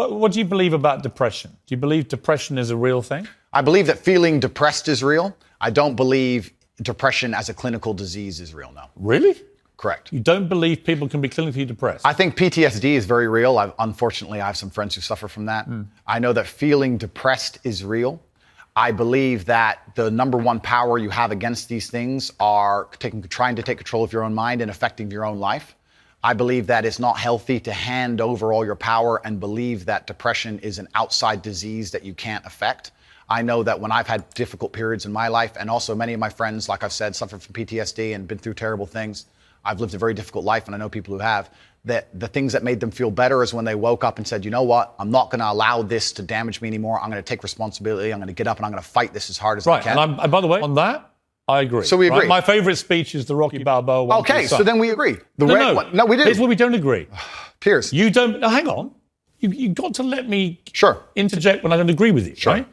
What do you believe about depression? Do you believe depression is a real thing? I believe that feeling depressed is real. I don't believe depression as a clinical disease is real, no. Really? Correct. You don't believe people can be clinically depressed? I think PTSD is very real. Unfortunately, I have some friends who suffer from that. I know that feeling depressed is real. I believe that the number one power you have against these things are trying to take control of your own mind and affecting your own life. I believe that it's not healthy to hand over all your power and believe that depression is an outside disease that you can't affect. I know that when I've had difficult periods in my life, and also many of my friends, like I've said, suffer from PTSD and been through terrible things. I've lived a very difficult life, and I know people who have, that the things that made them feel better is when they woke up and said, you know what, I'm not going to allow this to damage me anymore. I'm going to take responsibility. I'm going to get up and I'm going to fight this as hard as I can. Right, and by the way, on that, I agree. So we agree. Right? My favorite speech is the Rocky Balboa one. Okay, so then we agree. No, we do. Here's where we don't agree. Piers. You don't, no, hang on. You got to let me Sure. interject when I don't agree with you, Sure. right?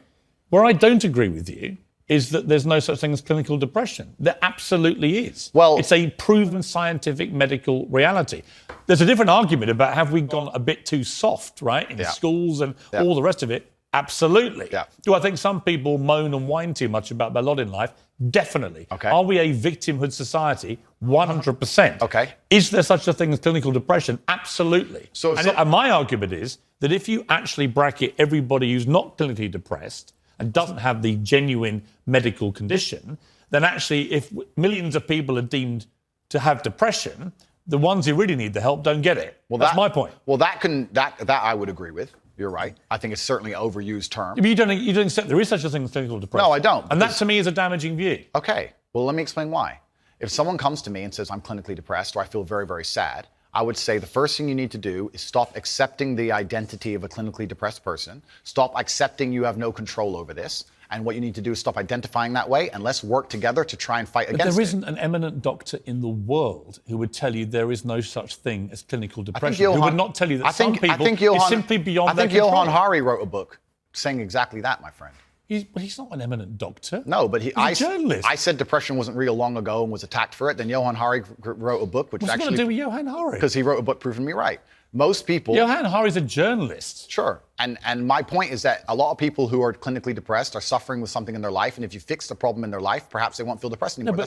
Where I don't agree with you is that there's no such thing as clinical depression. There absolutely is. Well, it's a proven scientific medical reality. There's a different argument about have we gone a bit too soft, right, in schools and all the rest of it. Absolutely. Yeah. Do I think some people moan and whine too much about their lot in life? Definitely. Okay. Are we a victimhood society? 100%. Okay. Is there such a thing as clinical depression? Absolutely. And my argument is that if you actually bracket everybody who's not clinically depressed and doesn't have the genuine medical condition, then actually if millions of people are deemed to have depression, the ones who really need the help don't get it. Well, that's my point. Well, that I would agree with. You're right. I think it's certainly an overused term. But you don't accept there is such a thing as clinical depression. No, I don't. And that to me is a damaging view. Okay. Well, let me explain why. If someone comes to me and says I'm clinically depressed or I feel very, very sad, I would say the first thing you need to do is stop accepting the identity of a clinically depressed person. Stop accepting you have no control over this. And what you need to do is stop identifying that way, and let's work together to try and fight against it. But there isn't an eminent doctor in the world who would tell you there is no such thing as clinical depression. Who would not tell you that some people it's simply beyond their control. I think Johann Hari wrote a book saying exactly that, my friend. He's not an eminent doctor. No, but he's a journalist. I said depression wasn't real long ago and was attacked for it. Then Johann Hari wrote a book which What's actually... What's it got to do with Johann Hari? Because he wrote a book proving me right. Most people... Johann Hari's a journalist. Sure. And my point is that a lot of people who are clinically depressed are suffering with something in their life. And if you fix the problem in their life, perhaps they won't feel depressed anymore. No,